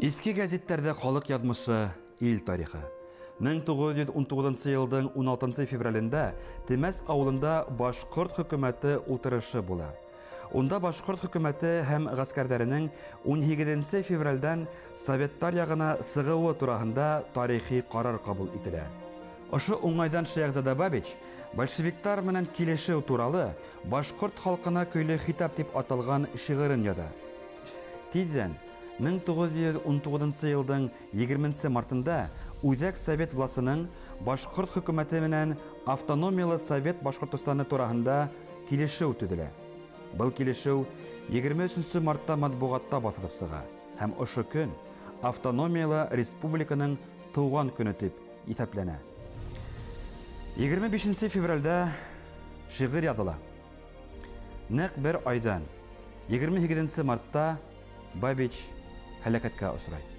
Иске газеттерде халық язмышы ил тарихы. 1919 елдың 16 февралендә Темәс авылында Башкорт хөкүмәте ултырышы була. Онда Башкорт хөкүмәте һәм гаскәрләренең 18 февральдән Советтар ягына сыгуы турасында тарихи карар кабул ителә. Ошо уңайдан Шәйхзада Бабич большевиктар менән килешү туралы Башкорт халкына көйле хитап дип аталган шигырен яза. Тиздән 1919 елдың 20 мартында Үзәк Совет власының Башкорт хөкүмәте менән автономиялы Совет Башкортстаны турасында килешү төзелә. Был килешү 23 мартта матбугатта басылып чыга һәм ошо көн автономиялы республиканың туган көне дип исәпләнә. 25 февральдә шигырь языла. Нәкъ бер айдан 28 мартта Бабич һәлакәткә очрый.